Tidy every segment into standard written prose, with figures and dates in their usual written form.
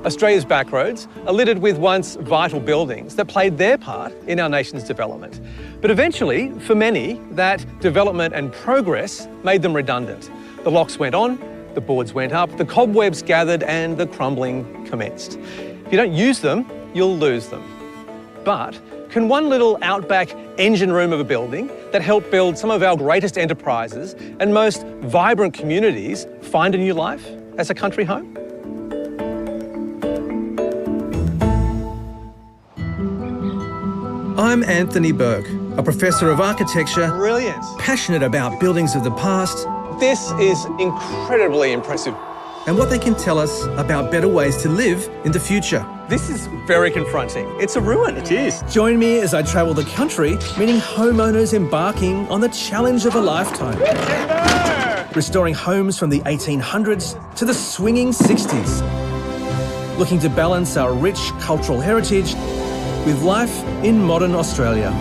Australia's backroads are littered with once vital buildings that played their part in our nation's development. But eventually, for many, that development and progress made them redundant. The locks went on, the boards went up, the cobwebs gathered and the crumbling commenced. If you don't use them, you'll lose them. But can one little outback engine room of a building that helped build some of our greatest enterprises and most vibrant communities find a new life as a country home? I'm Anthony Burke, a professor of architecture, Brilliant. passionate about buildings of the past This is incredibly impressive. and what they can tell us about better ways to live in the future. This is very confronting. It's a ruin. It is. Join me as I travel the country, meeting homeowners embarking on the challenge of a lifetime. Restoring homes from the 1800s to the swinging 60s. Looking to balance our rich cultural heritage with life in modern Australia.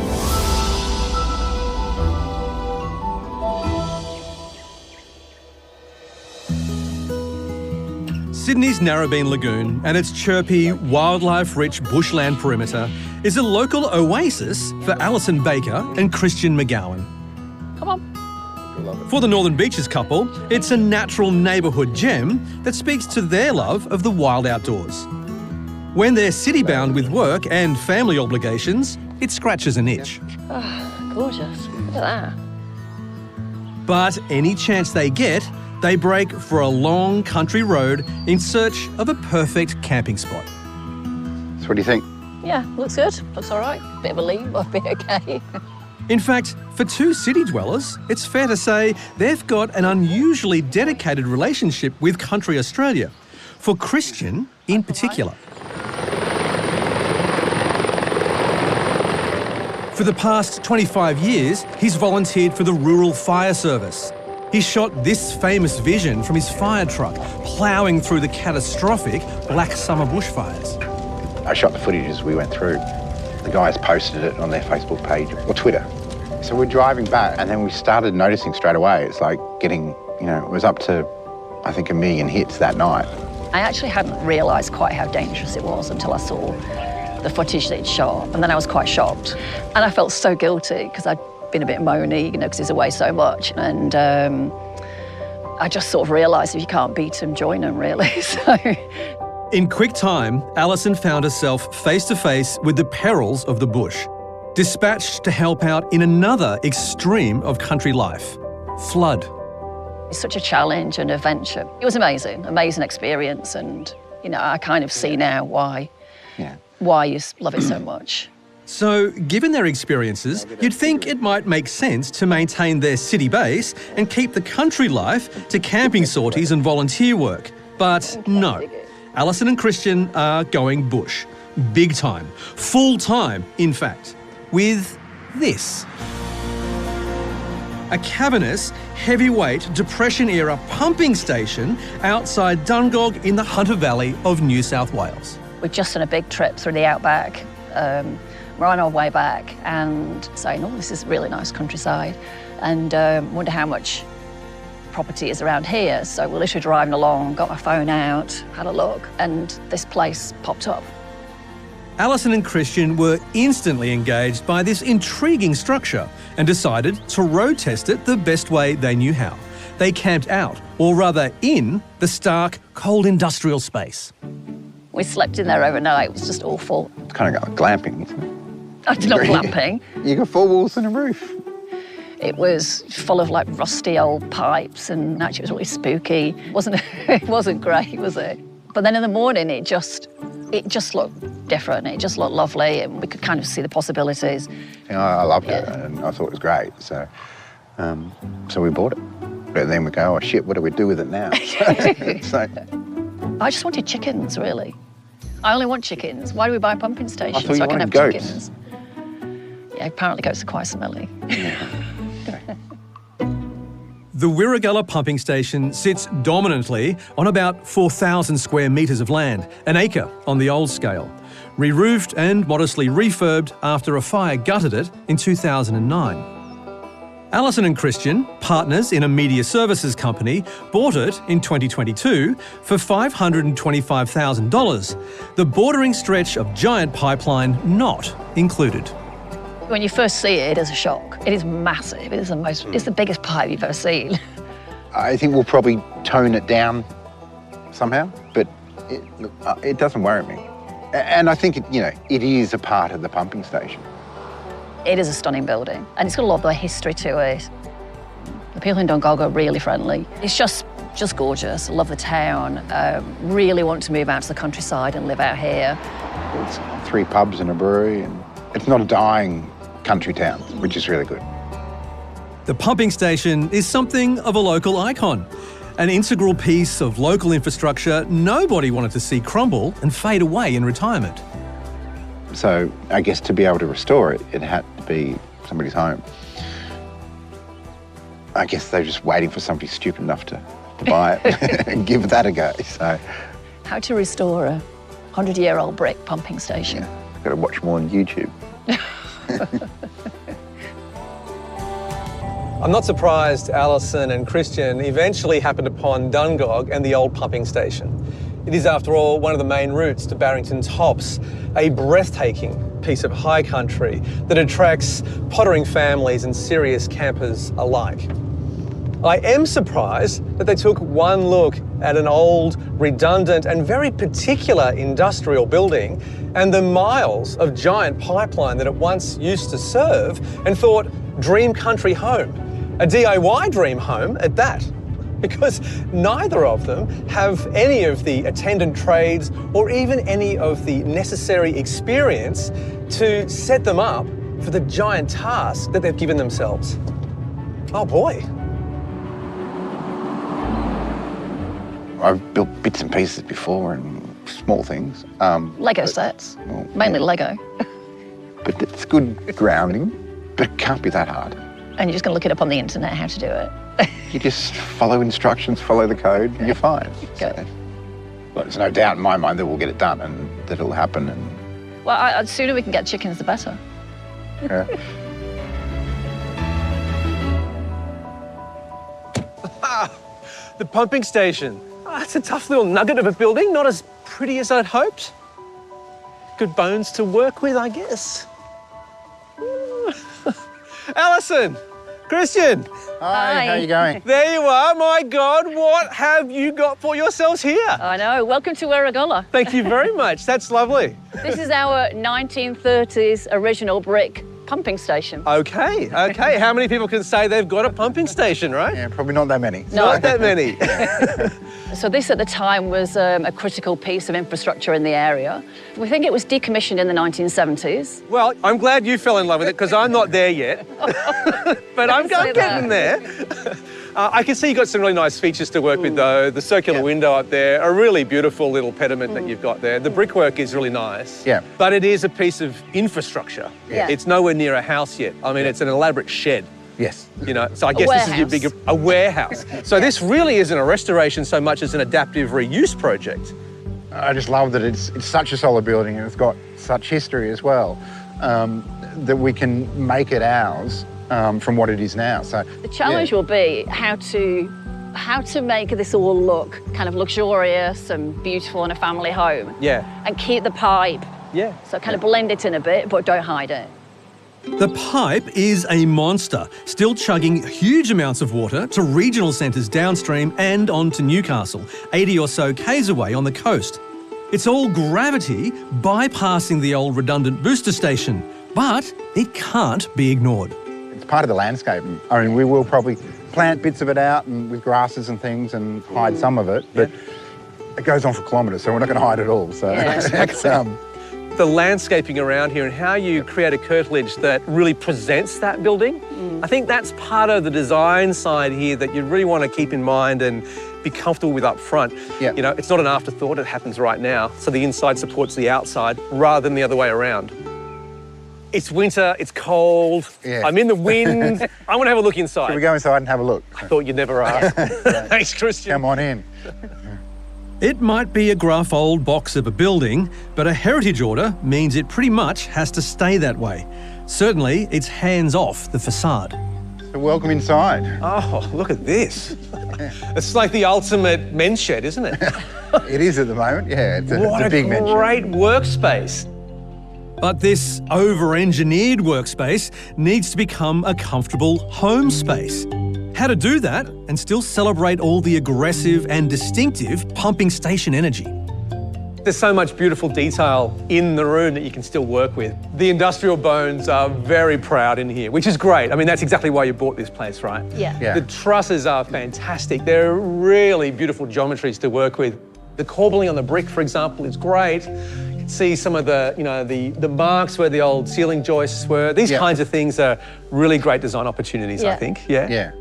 Sydney's Narrabeen Lagoon and its chirpy, wildlife-rich bushland perimeter is a local oasis for Alison Baker and Christian McGowan. Come on. For the Northern Beaches couple, it's a natural neighbourhood gem that speaks to their love of the wild outdoors. When they're city-bound with work and family obligations, it scratches an itch. Oh, gorgeous. Look at that. But any chance they get, they break for a long country road in search of a perfect camping spot. So what do you think? Yeah, looks good. Looks all right. Bit of a leap, but be okay. In fact, for two city dwellers, it's fair to say they've got an unusually dedicated relationship with country Australia. For Christian in particular. For the past 25 years, he's volunteered for the Rural Fire Service. He shot this famous vision from his fire truck, ploughing through the catastrophic Black Summer bushfires. I shot the footage as we went through. The guys posted it on their Facebook page or Twitter. So we're driving back and then we started noticing straight away. It's like getting, it was up to, I think, 1 million hits that night. I actually hadn't realised quite how dangerous it was until I saw the footage they'd shot, and then I was quite shocked. And I felt so guilty because I'd been a bit moany, because he's away so much. And I just sort of realised if you can't beat them, join them, really. So. In quick time, Alison found herself face to face with the perils of the bush, dispatched to help out in another extreme of country life, flood. It's such a challenge and adventure. It was amazing experience, and I kind of see now why you love it so much. So, given their experiences, you'd think it might make sense to maintain their city base and keep the country life to camping sorties and volunteer work. But no, Alison and Christian are going bush. Big time. Full time, in fact. With this. A cavernous, heavyweight, Depression-era pumping station outside Dungog in the Hunter Valley of New South Wales. We've just done a big trip through the outback. We're on our way back and saying, oh, this is really nice countryside, and wonder how much property is around here. So we're literally driving along, got my phone out, had a look, and this place popped up. Alison and Christian were instantly engaged by this intriguing structure and decided to road test it the best way they knew how. They camped out, or rather in, the stark, cold industrial space. We slept in there overnight. It was just awful. It's kind of like glamping, isn't it? It's not glamping. You got 4 walls and a roof. It was full of like rusty old pipes, and actually it was really spooky. It wasn't great, was it? But then in the morning it just looked different. It just looked lovely, and we could kind of see the possibilities. I loved it, and I thought it was great. So we bought it. But then we go, oh shit, what do we do with it now? So I just wanted chickens, really. I only want chickens. Why do we buy a pumping station? I thought so you I can have wanted goats. chickens. Yeah, apparently goats are quite smelly. The Wirragulla pumping station sits dominantly on about 4,000 square metres of land, an acre on the old scale, re-roofed and modestly refurbed after a fire gutted it in 2009. Alison and Christian, partners in a media services company, bought it in 2022 for $525,000. The bordering stretch of giant pipeline not included. When you first see it, it is a shock. It is massive. It is it's the biggest pipe you've ever seen. I think we'll probably tone it down somehow, but it doesn't worry me. And I think, it is a part of the pumping station. It is a stunning building, and it's got a lot of history to it. The people in Dongogo are really friendly. It's just gorgeous. I love the town. Really want to move out to the countryside and live out here. It's 3 pubs and a brewery, and it's not a dying country town, which is really good. The pumping station is something of a local icon, an integral piece of local infrastructure nobody wanted to see crumble and fade away in retirement. So I guess to be able to restore it, it had to be somebody's home. I guess they're just waiting for somebody stupid enough to buy it and give that a go. So, how to restore a 100-year-old brick pumping station. Yeah, I've got to watch more on YouTube. I'm not surprised Alison and Christian eventually happened upon Dungog and the old pumping station. It is, after all, one of the main routes to Barrington's Hops, a breathtaking piece of high country that attracts pottering families and serious campers alike. I am surprised that they took one look at an old, redundant and very particular industrial building and the miles of giant pipeline that it once used to serve and thought, dream country home. A DIY dream home at that. Because neither of them have any of the attendant trades or even any of the necessary experience to set them up for the giant task that they've given themselves. Oh boy. I've built bits and pieces before and small things. Lego sets, mainly Lego. But it's good grounding, but it can't be that hard. And you're just going to look it up on the internet how to do it. You just follow instructions, follow the code, and you're fine. Good. So, well, there's no doubt in my mind that we'll get it done and that it'll happen. And Well, the sooner we can get chickens, the better. yeah. The pumping station. It's a tough little nugget of a building, not as pretty as I'd hoped. Good bones to work with, I guess. Alison, Christian. Hi, how are you going? There you are. My God, what have you got for yourselves here? I know. Welcome to Wirragulla. Thank you very much. That's lovely. This is our 1930s original brick pumping station. Okay. How many people can say they've got a pumping station, right? Yeah, probably not that many. No. Not that many. So this at the time was a critical piece of infrastructure in the area. We think it was decommissioned in the 1970s. Well, I'm glad you fell in love with it because I'm not there yet. But I'm getting there. I can see you've got some really nice features to work with though. The circular window up there, a really beautiful little pediment that you've got there. The brickwork is really nice. Yeah. But it is a piece of infrastructure. Yeah. It's nowhere near a house yet. I mean, it's an elaborate shed. Yes. So I guess this is your bigger, a warehouse. So this really isn't a restoration so much as an adaptive reuse project. I just love that it's such a solid building and it's got such history as well, that we can make it ours from what it is now. So The challenge will be how to make this all look kind of luxurious and beautiful in a family home. Yeah. And keep the pipe. Yeah. So kind of blend it in a bit, but don't hide it. The pipe is a monster, still chugging huge amounts of water to regional centres downstream and on to Newcastle, 80 or so k's away on the coast. It's all gravity bypassing the old redundant booster station, but it can't be ignored. it's part of the landscape. I mean, we will probably plant bits of it out and with grasses and things and hide some of it, but it goes on for kilometres, so we're not going to hide it all. So the landscaping around here and how you create a curtilage that really presents that building. I think that's part of the design side here that you really want to keep in mind and be comfortable with up front. Yeah. You know, it's not an afterthought, it happens right now. So the inside supports the outside rather than the other way around. It's winter, it's cold, Yeah. I'm in the wind. I want to have a look inside. Should we go inside and have a look? I thought you'd never ask. Thanks, Christian. Come on in. It might be a gruff old box of a building, but a heritage order means it pretty much has to stay that way. Certainly, it's hands off the facade. So welcome inside. Oh, look at this. It's like the ultimate men's shed, isn't it? It is at the moment, yeah. It's a big men's shed. Great workspace. But this over-engineered workspace needs to become a comfortable home space. How to do that and still celebrate all the aggressive and distinctive pumping station energy. There's so much beautiful detail in the room that you can still work with. The industrial bones are very proud in here, which is great. I mean, that's exactly why you bought this place, right? Yeah. The trusses are fantastic. They're really beautiful geometries to work with. The corbelling on the brick, for example, is great. You can see some of the, the marks where the old ceiling joists were. These kinds of things are really great design opportunities, I think. Yeah.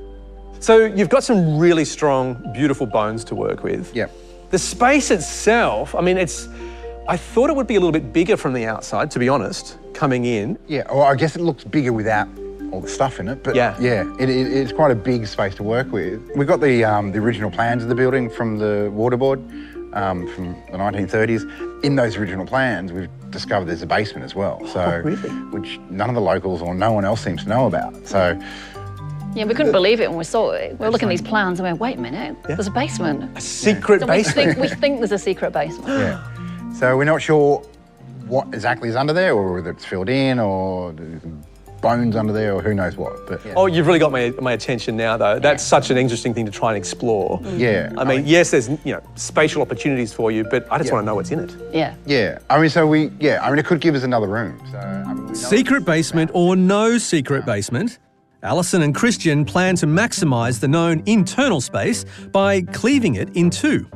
So you've got some really strong, beautiful bones to work with. Yeah. The space itself, I mean, I thought it would be a little bit bigger from the outside, to be honest, coming in. Yeah, well, I guess it looks bigger without all the stuff in it, but it's quite a big space to work with. We've got the original plans of the building from the water board from the 1930s. In those original plans, we've discovered there's a basement as well. So, really? Which none of the locals or no one else seems to know about. So. Yeah, we couldn't believe it when we saw it. We were looking at these plans and we went, wait a minute, there's a basement. A secret basement. We think there's a secret basement. Yeah. So we're not sure what exactly is under there, or whether it's filled in, or bones under there, or who knows what. But Oh, you've really got my attention now, though. That's such an interesting thing to try and explore. Yeah. I mean, yes, there's spatial opportunities for you, but I just want to know what's in it. Yeah. Yeah. I mean, it could give us another room. So I mean, Secret basement or no secret basement, Alison and Christian plan to maximise the known internal space by cleaving it in two.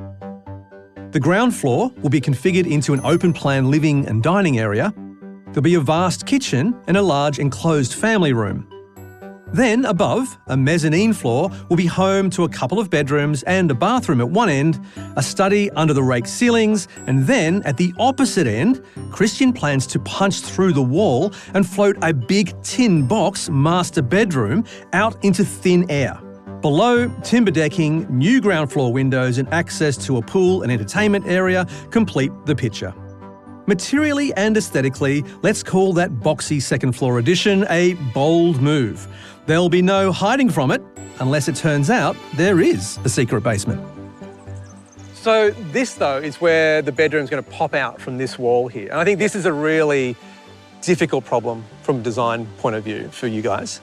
The ground floor will be configured into an open-plan living and dining area. There'll be a vast kitchen and a large enclosed family room. Then, above, a mezzanine floor will be home to a couple of bedrooms and a bathroom at one end, a study under the raked ceilings, and then, at the opposite end, Christian plans to punch through the wall and float a big tin box master bedroom out into thin air. Below, timber decking, new ground floor windows and access to a pool and entertainment area complete the picture. Materially and aesthetically, let's call that boxy second floor addition a bold move. There'll be no hiding from it, unless it turns out there is a secret basement. So this, though, is where the bedroom's going to pop out from this wall here. And I think this is a really difficult problem from a design point of view for you guys.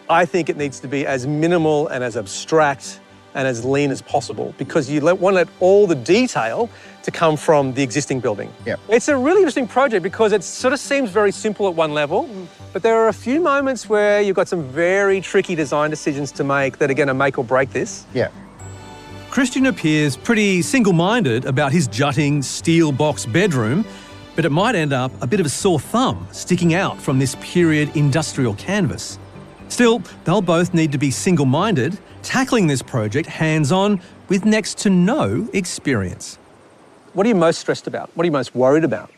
I think it needs to be as minimal and as abstract and as lean as possible, because you want to let all the detail to come from the existing building. Yep. It's a really interesting project because it sort of seems very simple at one level, but there are a few moments where you've got some very tricky design decisions to make that are going to make or break this. Yeah. Christian appears pretty single-minded about his jutting steel box bedroom, but it might end up a bit of a sore thumb sticking out from this period industrial canvas. Still, they'll both need to be single-minded, tackling this project hands-on with next to no experience. What are you most stressed about? What are you most worried about?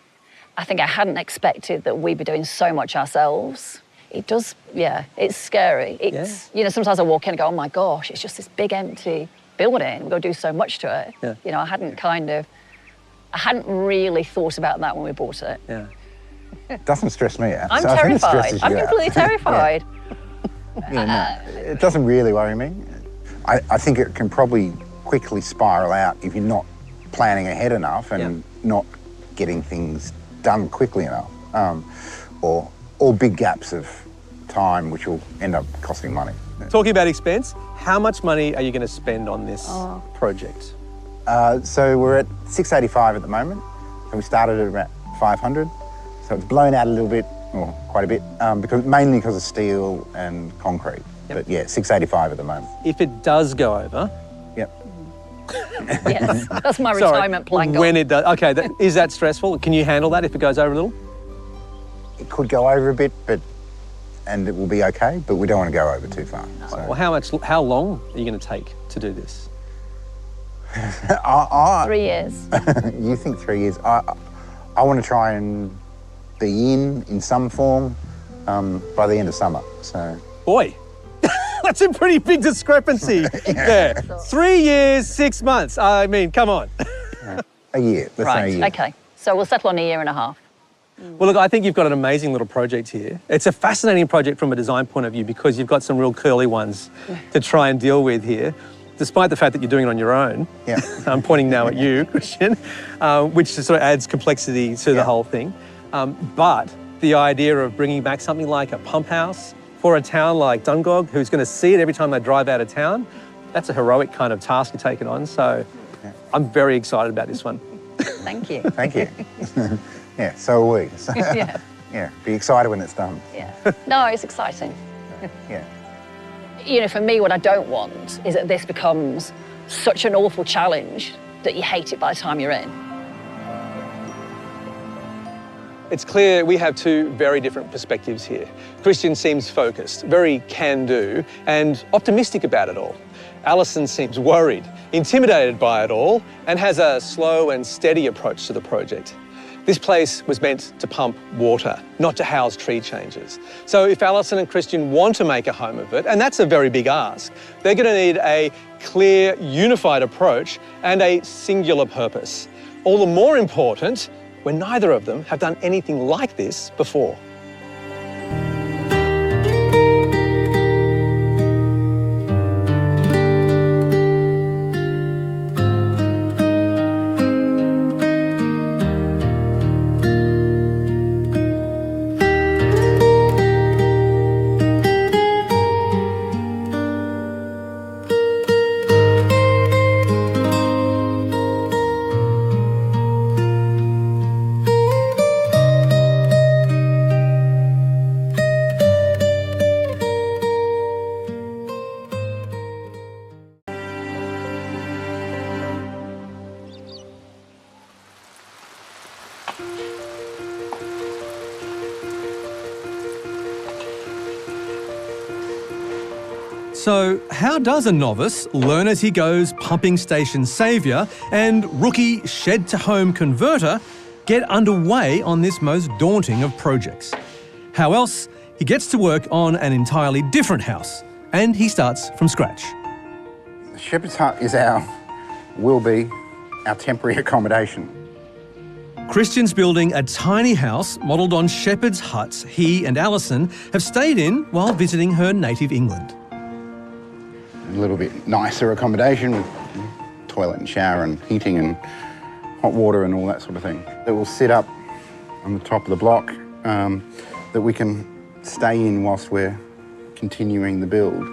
I think I hadn't expected that we'd be doing so much ourselves. It does, it's scary. It's, sometimes I walk in and go, oh my gosh, it's just this big empty building. We've got to do so much to it. Yeah. I hadn't really thought about that when we bought it. Yeah. It doesn't stress me out. I'm So I think it terrified. stresses I'm you out. completely terrified. No, it doesn't really worry me. I think it can probably quickly spiral out if you're not planning ahead enough and not getting things done quickly enough, or big gaps of time which will end up costing money. Talking about expense, how much money are you going to spend on this project? So we're at 685 at the moment, and we started at about 500. So it's blown out a little bit, or quite a bit, mainly because of steel and concrete. But yeah, 685 at the moment. If it does go over... Yep. Yes, that's my retirement plan. When it does, okay, is that stressful? Can you handle that if it goes over a little? It could go over a bit, and it will be okay, but we don't want to go over too far. So. Well, how long are you going to take to do this? 3 years. You think 3 years? I want to try and be in some form by the end of summer. So. Boy, that's a pretty big discrepancy there. 3 years, 6 months. I mean, come on. A year. Let's say a year. Okay. So we'll settle on a year and a half. Well, look, I think you've got an amazing little project here. It's a fascinating project from a design point of view because you've got some real curly ones to try and deal with here, despite the fact that you're doing it on your own. Yeah. I'm pointing now at you, Christian, which sort of adds complexity to the whole thing. But the idea of bringing back something like a pump house for a town like Dungog, who's going to see it every time they drive out of town, that's a heroic kind of task you're taking on. So I'm very excited about this one. Thank you. Thank you. Yeah, so are we. So, Yeah. be excited when it's done. Yeah. No, it's exciting. Yeah. You know, for me, what I don't want is that this becomes such an awful challenge that you hate it by the time you're in. It's clear we have two very different perspectives here. Christian seems focused, very can-do, and optimistic about it all. Alison seems worried, intimidated by it all, and has a slow and steady approach to the project. This place was meant to pump water, not to house tree changes. So if Alison and Christian want to make a home of it, and that's a very big ask, they're going to need a clear, unified approach and a singular purpose. All the more important when neither of them have done anything like this before. So how does a novice, learn as he goes pumping station saviour and rookie shed-to-home converter get underway on this most daunting of projects? How else? He gets to work on an entirely different house, and he starts from scratch. The shepherd's hut will be our temporary accommodation. Christian's building a tiny house modelled on shepherd's huts he and Alison have stayed in while visiting her native England. A little bit nicer accommodation with toilet and shower and heating and hot water and all that sort of thing. That will sit up on the top of the block that we can stay in whilst we're continuing the build.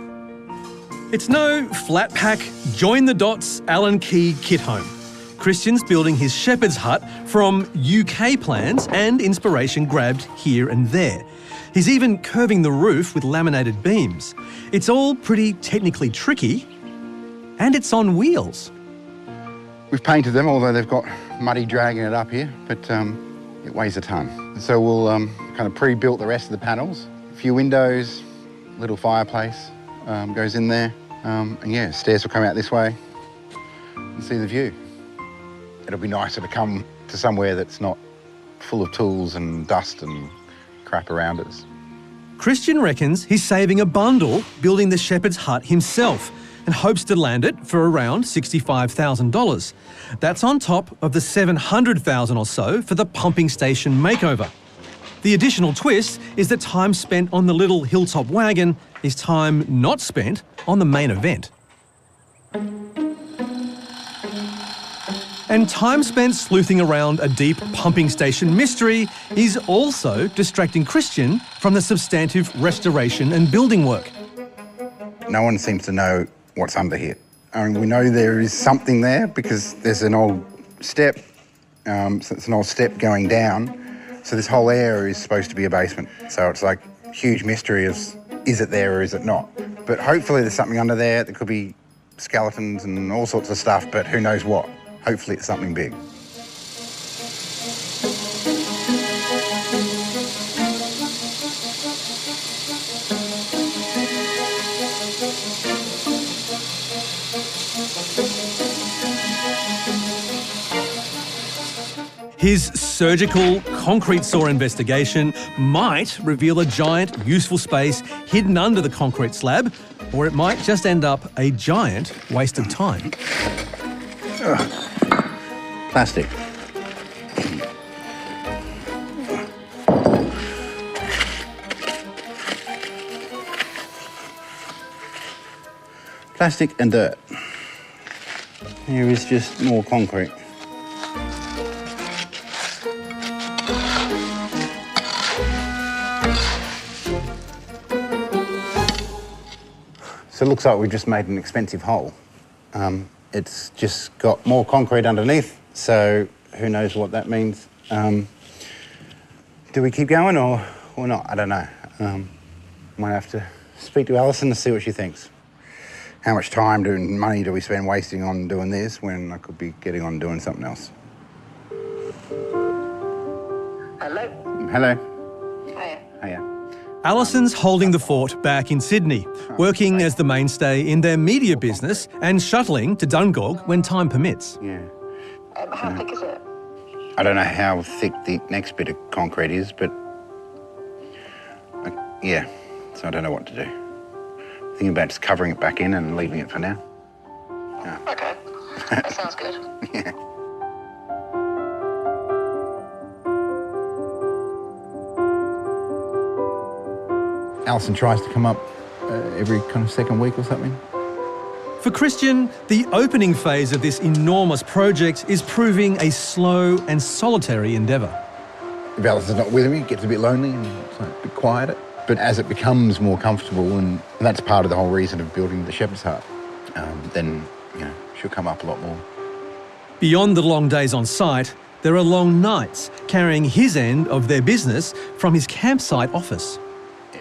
It's no flat pack, join the dots, Allen Key kit home. Christian's building his shepherd's hut from UK plans and inspiration grabbed here and there. He's even curving the roof with laminated beams. It's all pretty technically tricky, and it's on wheels. We've painted them, although they've got muddy dragging it up here, but it weighs a ton. So we'll kind of pre-built the rest of the panels. A few windows, little fireplace goes in there. And yeah, stairs will come out this way and see the view. It'll be nicer to come to somewhere that's not full of tools and dust and crap around us. Christian reckons he's saving a bundle building the shepherd's hut himself and hopes to land it for around $65,000. That's on top of the $700,000 or so for the pumping station makeover. The additional twist is that time spent on the little hilltop wagon is time not spent on the main event. And time spent sleuthing around a deep pumping station mystery is also distracting Christian from the substantive restoration and building work. No one seems to know what's under here. I mean, we know there is something there because there's an old step. So it's an old step going down. So this whole area is supposed to be a basement. So it's like a huge mystery of, is it there or is it not? But hopefully there's something under there. There could be skeletons and all sorts of stuff, but who knows what. Hopefully it's something big. His surgical concrete saw investigation might reveal a giant, useful space hidden under the concrete slab, or it might just end up a giant waste of time. Plastic. Plastic and dirt. Here is just more concrete. So it looks like we've just made an expensive hole. It's just got more concrete underneath, so who knows what that means. Do we keep going or not? I don't know. Might have to speak to Alison to see what she thinks. How much time and money do we spend wasting on doing this when I could be getting on doing something else? Hello. Hello. Hiya. Hiya. Alison's holding the fort back in Sydney, working as the mainstay in their media business and shuttling to Dungog when time permits. Yeah. How thick is it? I don't know how thick the next bit of concrete is, but yeah, so I don't know what to do. Thinking about just covering it back in and leaving it for now. Yeah. Okay, that sounds good. Yeah. Alison tries to come up every kind of second week or something. For Christian, the opening phase of this enormous project is proving a slow and solitary endeavour. If Alison's not with me, it gets a bit lonely and it's like a bit quieter. But as it becomes more comfortable, and that's part of the whole reason of building the shepherd's hut, then, you know, she'll come up a lot more. Beyond the long days on site, there are long nights carrying his end of their business from his campsite office.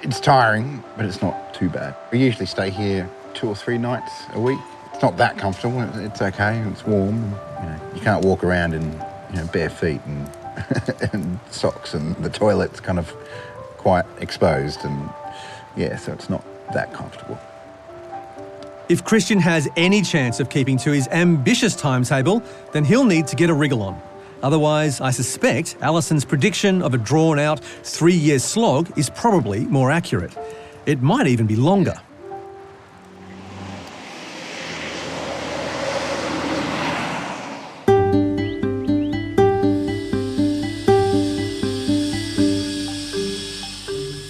It's tiring, but it's not too bad. We usually stay here 2 or 3 nights a week. It's not that comfortable. It's okay. It's warm. You know, you can't walk around in bare feet and, and socks, and the toilet's kind of quite exposed, and yeah, so it's not that comfortable. If Christian has any chance of keeping to his ambitious timetable, then he'll need to get a wriggle on. Otherwise, I suspect Alison's prediction of a drawn-out 3-year slog is probably more accurate. It might even be longer.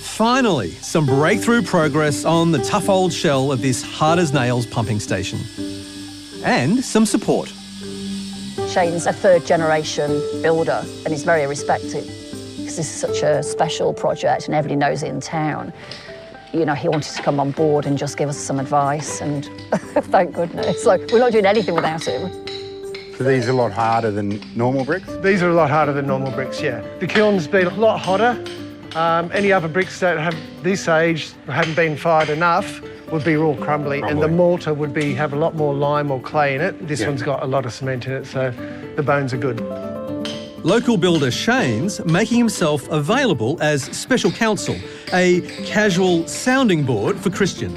Finally, some breakthrough progress on the tough old shell of this hard-as-nails pumping station. And some support. Shane's a third-generation builder and he's very respected because this is such a special project and everybody knows it in town. You know, he wanted to come on board and just give us some advice, and thank goodness. Like, we're not doing anything without him. So these are a lot harder than normal bricks? These are a lot harder than normal bricks, yeah. The kiln's been a lot hotter. Any other bricks that have this age, haven't been fired enough, would be all crumbly. And the mortar would have a lot more lime or clay in it. This one's got a lot of cement in it, so the bones are good. Local builder Shane's making himself available as special counsel, a casual sounding board for Christian.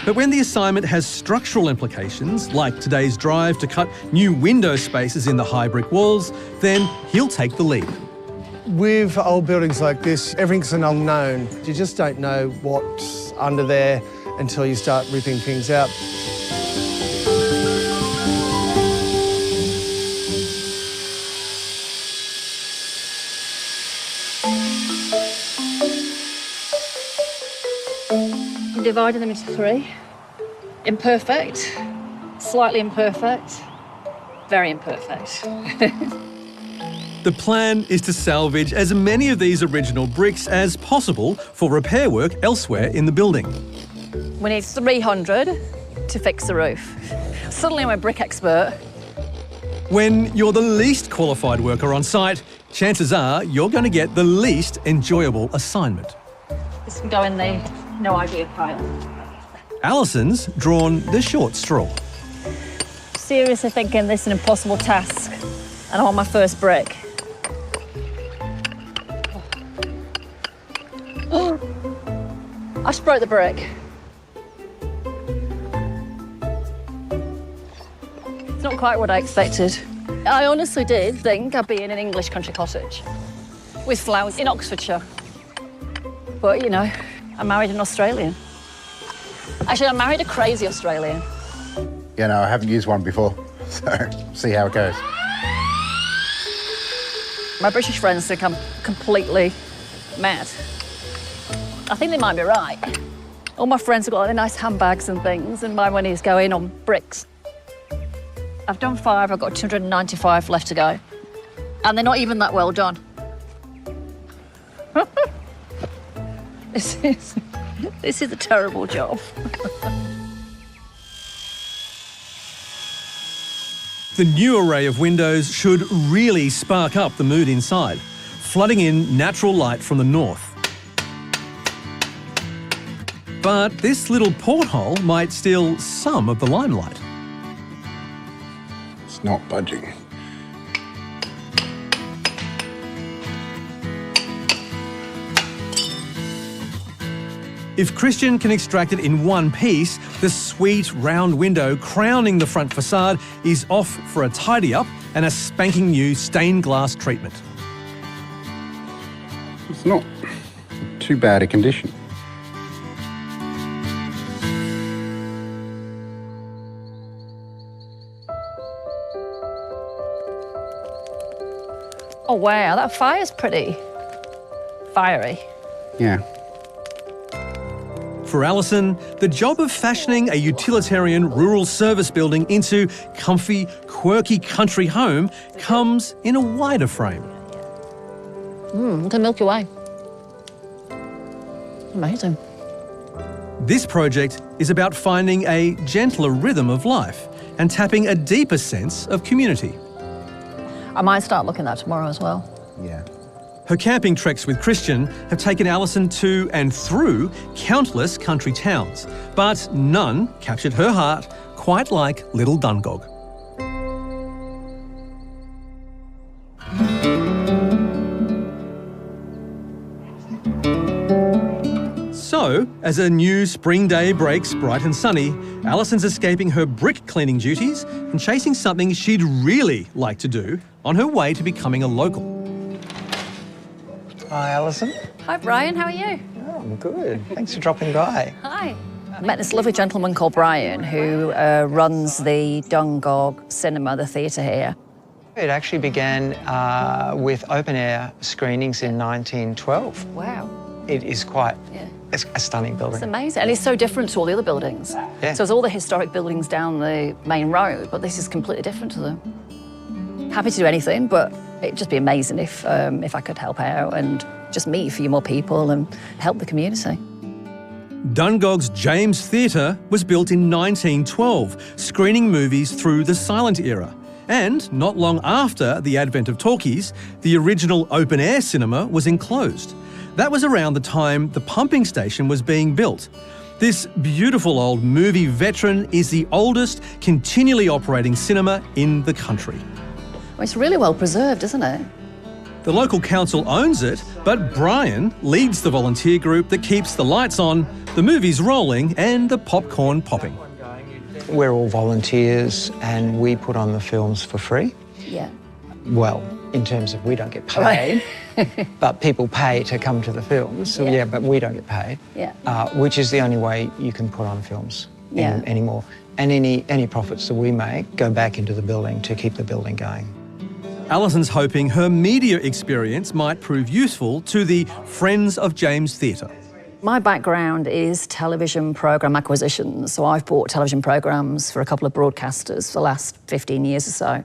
But when the assignment has structural implications, like today's drive to cut new window spaces in the high brick walls, then he'll take the lead. With old buildings like this, everything's an unknown. You just don't know what's under there until you start ripping things out. I'm dividing them into 3. Imperfect, slightly imperfect, very imperfect. The plan is to salvage as many of these original bricks as possible for repair work elsewhere in the building. We need 300 to fix the roof. Suddenly I'm a brick expert. When you're the least qualified worker on site, chances are you're going to get the least enjoyable assignment. This can go in the no idea pile. Alison's drawn the short straw. Seriously thinking this is an impossible task, and I'm on my first brick. I just broke the brick. It's not quite what I expected. I honestly did think I'd be in an English country cottage with flowers in Oxfordshire. But, you know, I married an Australian. Actually, I married a crazy Australian. Yeah, no, I haven't used one before, so see how it goes. My British friends think I'm completely mad. I think they might be right. All my friends have got like, nice handbags and things, and my money is going on bricks. I've done 5, I've got 295 left to go. And they're not even that well done. This is a terrible job. The new array of windows should really spark up the mood inside, flooding in natural light from the north. But this little porthole might steal some of the limelight. It's not budging. If Christian can extract it in one piece, the sweet round window crowning the front facade is off for a tidy-up and a spanking new stained glass treatment. It's not too bad a condition. Oh wow, that fire's pretty fiery. Yeah. For Alison, the job of fashioning a utilitarian rural service building into comfy, quirky country home comes in a wider frame. Look at Milky Way. Amazing. This project is about finding a gentler rhythm of life and tapping a deeper sense of community. I might start looking at that tomorrow as well. Yeah. Her camping treks with Christian have taken Alison to and through countless country towns, but none captured her heart quite like Little Dungog. So, as a new spring day breaks bright and sunny, Alison's escaping her brick cleaning duties and chasing something she'd really like to do on her way to becoming a local. Hi, Alison. Hi, Brian. How are you? Oh, I'm good. Thanks for dropping by. Hi. I met this lovely gentleman called Brian who runs the Dungog Cinema, the theatre here. It actually began with open-air screenings in 1912. Wow. It is quite Yeah. it's a stunning building. It's amazing. And it's so different to all the other buildings. Yeah. So there's all the historic buildings down the main road, but this is completely different to them. Happy to do anything, but it'd just be amazing if I could help out and just meet a few more people and help the community. Dungog's James Theatre was built in 1912, screening movies through the silent era. And not long after the advent of talkies, the original open-air cinema was enclosed. That was around the time the pumping station was being built. This beautiful old movie veteran is the oldest continually operating cinema in the country. Well, it's really well preserved, isn't it? The local council owns it, but Brian leads the volunteer group that keeps the lights on, the movies rolling and the popcorn popping. We're all volunteers and we put on the films for free. Yeah. Well, in terms of we don't get paid, but people pay to come to the films. So, Yeah. but we don't get paid. Yeah. Which is the only way you can put on films Yeah. anymore. And any profits that we make go back into the building to keep the building going. Alison's hoping her media experience might prove useful to the Friends of James Theatre. My background is television programme acquisitions. So I've bought television programmes for a couple of broadcasters for the last 15 years or so.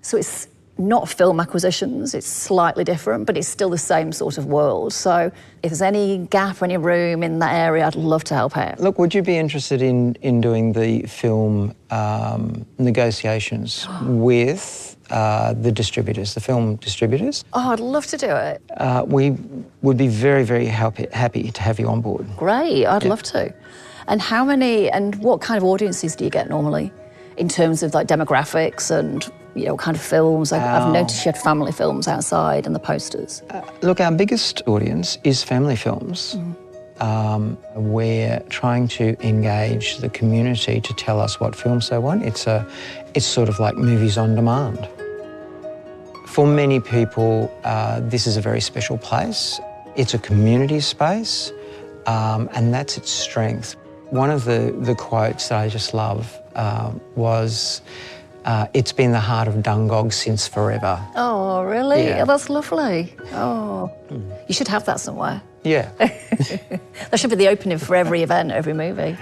So it's not film acquisitions, it's slightly different, but it's still the same sort of world. So if there's any gap or any room in that area, I'd love to help out. Look, would you be interested in doing the film negotiations with the distributors, the film distributors? Oh, I'd love to do it. We would be very, very happy to have you on board. Great, I'd love to. And how many, and what kind of audiences do you get normally in terms of like demographics and, you know, kind of films? I've noticed you had family films outside and the posters. Look, our biggest audience is family films. We're trying to engage the community to tell us what films they want. It's sort of like movies on demand. For many people, this is a very special place. It's a community space, and that's its strength. One of the quotes that I just love was, "It's been the heart of Dungog since forever." Oh, really? Yeah. Oh, that's lovely. Oh, you should have that somewhere. Yeah. That should be the opening for every event, every movie.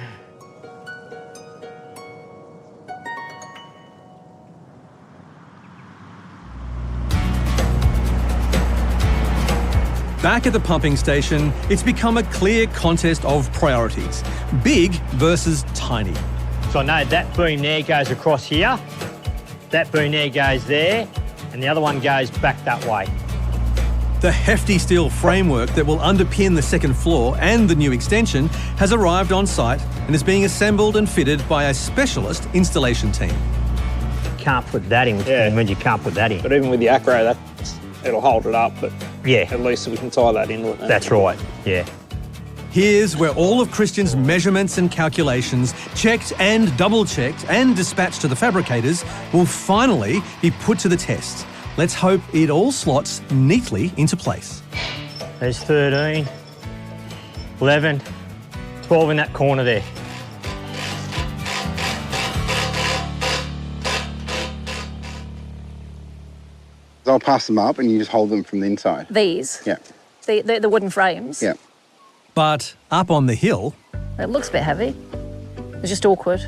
Back at the pumping station, it's become a clear contest of priorities. Big versus tiny. So I know that boom there goes across here, that boom there goes there, and the other one goes back that way. The hefty steel framework that will underpin the second floor and the new extension has arrived on site and is being assembled and fitted by a specialist installation team. Can't put that in, which means you can't put that in. But even with the acro, it'll hold it up, but Yeah, at least we can tie that into it. that's right, yeah. Here's where all of Christian's measurements and calculations, checked and double-checked and dispatched to the fabricators, will finally be put to the test. Let's hope it all slots neatly into place. There's 13, 11, 12 in that corner there. I'll pass them up and you just hold them from the inside. These, Yeah, the wooden frames. yeah. But up on the hill, It looks a bit heavy. It's just awkward.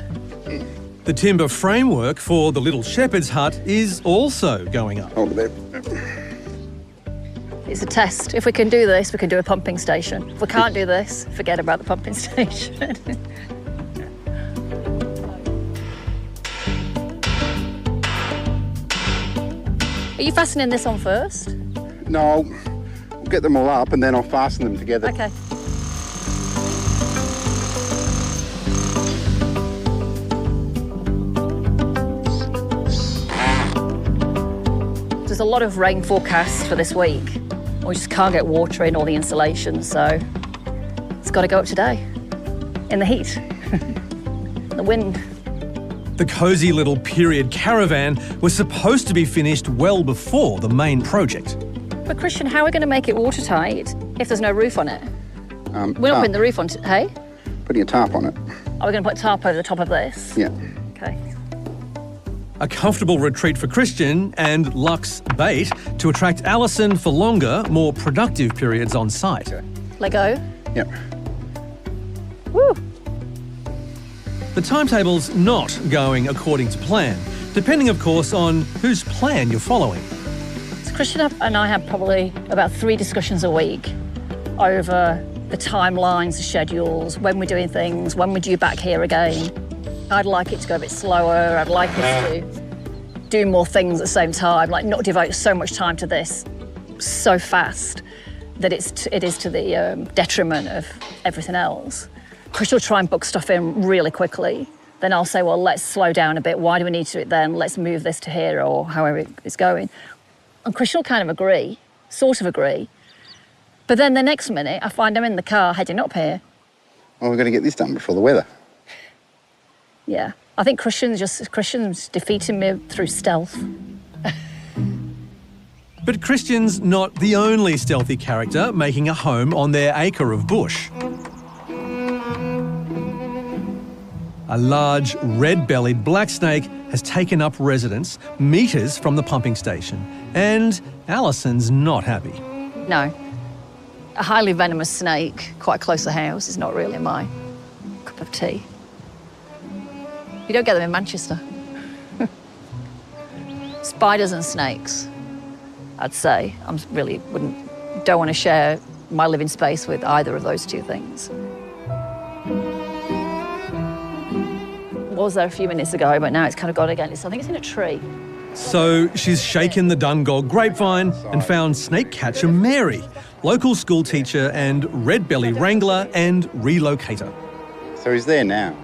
the timber framework for the little shepherd's hut is also going up. Hold it It's a test. If we can do this, we can do a pumping station. If we can't do this, forget about the pumping station. Are you fastening this on first? there. No, we'll get them all up and then I'll fasten them together. Okay. There's a lot of rain forecast for this week. We just can't get water in all the insulation, so it's got to go up today in the heat, the wind. The cosy little period caravan was supposed to be finished well before the main project. But Christian, how are we going to make it watertight if there's no roof on it? We're not tarp. putting the roof on, hey? Putting a tarp on it. Are we going to put a tarp over the top of this? Yeah. Okay. A comfortable retreat for Christian and Luxe bait to attract Alison for longer, more productive periods on site. Let go. Yep. Woo! The timetable's not going according to plan, depending, of course, on whose plan you're following. So Christian and I have probably about 3 discussions a week over the timelines, the schedules, when we're doing things, when we're due back here again. I'd like it to go a bit slower. I'd like us to do more things at the same time, like not devote so much time to this so fast that it is to the detriment of everything else. Chris will try and book stuff in really quickly. Then I'll say, well, let's slow down a bit. Why do we need to do it then? Let's move this to here or however it's going. And Chris will kind of agree, sort of agree. But then the next minute, I find him in the car heading up here. Well, we're going to get this done before the weather. Yeah. I think Christian's defeating me through stealth. But Christian's not the only stealthy character making a home on their acre of bush. A large, red-bellied black snake has taken up residence metres from the pumping station, and Alison's not happy. No. A highly venomous snake quite close to the house is not really my cup of tea. You don't get them in Manchester. Spiders and snakes, I'd say. Don't want to share my living space with either of those two things. Was there a few minutes ago, but now it's kind of gone again. I think it's in a tree. So she's shaken the Dungog grapevine and found snake catcher Mary, local school teacher and red belly wrangler and relocator. So he's there now.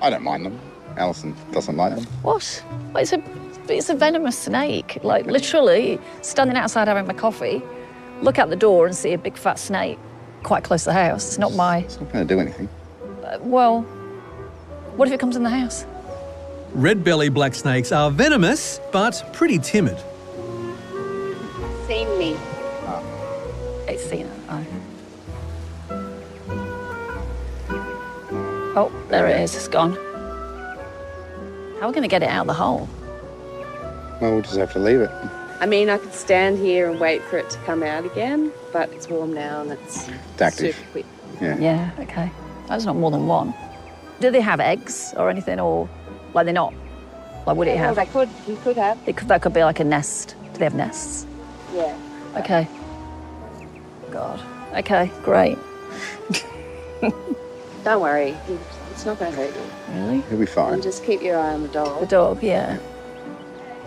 I don't mind them. Alison doesn't like them. What? Well, it's a venomous snake. Like, literally, standing outside having my coffee, look out the door and see a big fat snake quite close to the house. It's not my... It's not going to do anything. Well, what if it comes in the house? Red belly black snakes are venomous, but pretty timid. Seen me. It's seen it. Oh, there it is. It's gone. How are we going to get it out of the hole? Well, we'll just have to leave it. I mean, I could stand here and wait for it to come out again, but it's warm now and it's active. super quick. Yeah. Yeah, okay. That's not more than one. Do they have eggs or anything, or like they're not? Like, would it have? You could have. That could be like a nest. Do they have nests? Yeah. Okay. God. Okay, great. Don't worry. It's not going to hurt you. Really? He'll be fine. And just keep your eye on the dog. The dog, yeah.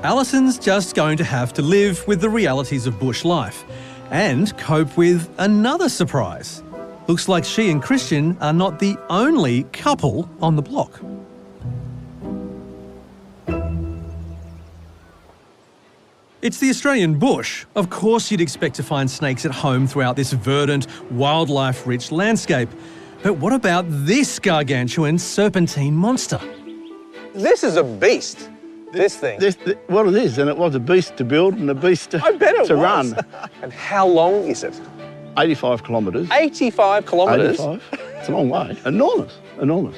Alison's just going to have to live with the realities of bush life and cope with another surprise. Looks like she and Christian are not the only couple on the block. It's the Australian bush. Of course you'd expect to find snakes at home throughout this verdant, wildlife-rich landscape. But what about this gargantuan serpentine monster? This is a beast, this thing. What it is, and it was a beast to build and a beast to, I bet it to was. run. And how long is it? 85 kilometres. 85 kilometres? 85. It's a long way. Enormous, enormous.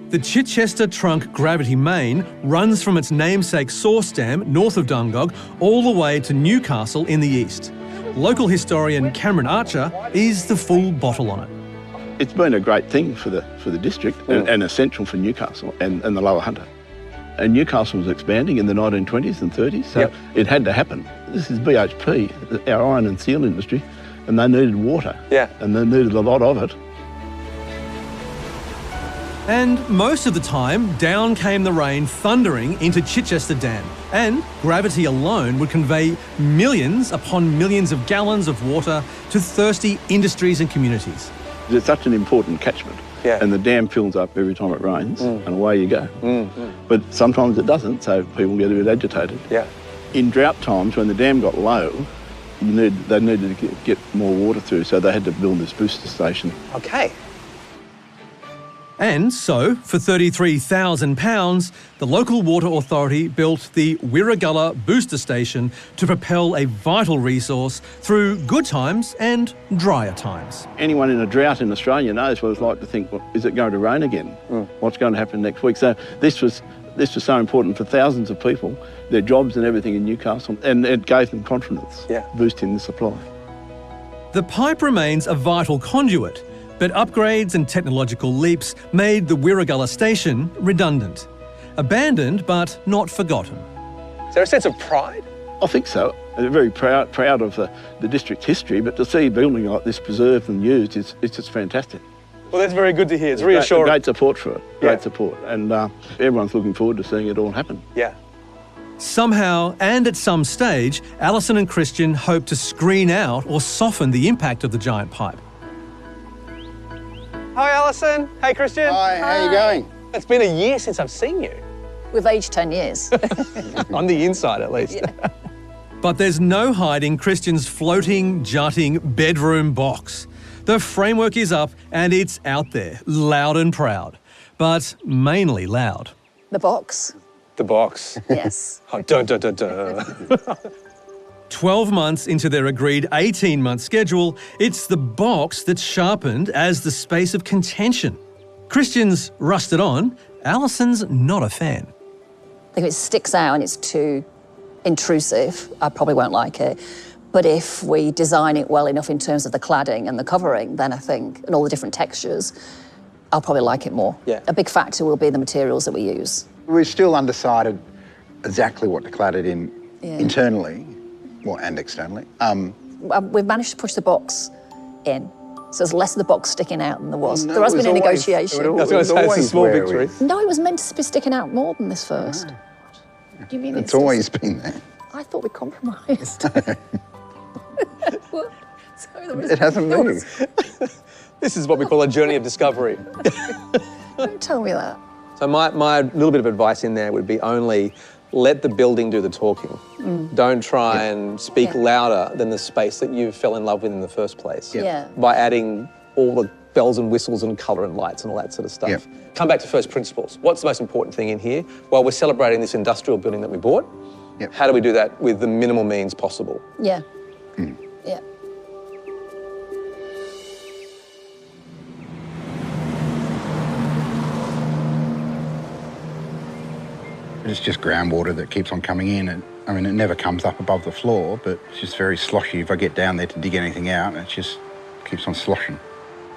The Chichester Trunk Gravity Main runs from its namesake source dam north of Dungog all the way to Newcastle in the east. Local historian Cameron Archer is the full bottle on it. It's been a great thing for the district and essential for Newcastle and the Lower Hunter. And Newcastle was expanding in the 1920s and 30s, so it had to happen. This is BHP, our iron and steel industry, and they needed water. Yeah. And they needed a lot of it. And most of the time, down came the rain thundering into Chichester Dam, and gravity alone would convey millions upon millions of gallons of water to thirsty industries and communities. It's such an important catchment. Yeah. And the dam fills up every time it rains, and away you go. But sometimes it doesn't, so people get a bit agitated. Yeah. In drought times, when the dam got low, they needed to get more water through, so they had to build this booster station. Okay. And so, for £33,000, the local water authority built the Wirragulla booster station to propel a vital resource through good times and drier times. Anyone in a drought in Australia knows what it's like to think, well, is it going to rain again? What's going to happen next week? So this was so important for thousands of people, their jobs and everything in Newcastle, and it gave them confidence, boosting the supply. The pipe remains a vital conduit, but upgrades and technological leaps made the Wirragulla station redundant. Abandoned, but not forgotten. Is there a sense of pride? I think so. They're very proud of the district's history, but to see a building like this preserved and used, it's just fantastic. Well, that's very good to hear. It's reassuring. Great support for it, great support. And everyone's looking forward to seeing it all happen. Yeah. Somehow, and at some stage, Alison and Christian hope to screen out or soften the impact of the giant pipe. Hi, Alison. Hey, Christian. Hi, how are you going? It's been a year since I've seen you. We've aged 10 years. On the inside, at least. Yeah. But there's no hiding Christian's floating, jutting bedroom box. The framework is up and it's out there, loud and proud, but mainly loud. The box. The box. Yes. Oh, dun, dun, dun, dun. 12 months into their agreed 18-month schedule, it's the box that's sharpened as the space of contention. Christian's rusted on, Alison's not a fan. If it sticks out and it's too intrusive, I probably won't like it. But if we design it well enough in terms of the cladding and the covering, then I think, and all the different textures, I'll probably like it more. Yeah. A big factor will be the materials that we use. We're still undecided exactly what to clad it in internally, and externally. We've managed to push the box in, so there's less of the box sticking out than there was. No, there has it was been a always- negotiation. I was going to say it's a small where victory. No, it was meant to be sticking out more than this first. Do you mean It's always been there. I thought we compromised. What? Sorry, It hasn't moved. This is what we call a journey of discovery. Don't tell me that. So my little bit of advice in there would be only let the building do the talking. Don't try and speak louder than the space that you fell in love with in the first place. Yeah. By adding all the bells and whistles and colour and lights and all that sort of stuff. Yep. Come back to first principles. What's the most important thing in here? Well, we're celebrating this industrial building that we bought. Yep. How do we do that with the minimal means possible? Yeah. Yeah. It's just groundwater that keeps on coming in. And I mean, it never comes up above the floor, but it's just very sloshy. If I get down there to dig anything out, it just keeps on sloshing.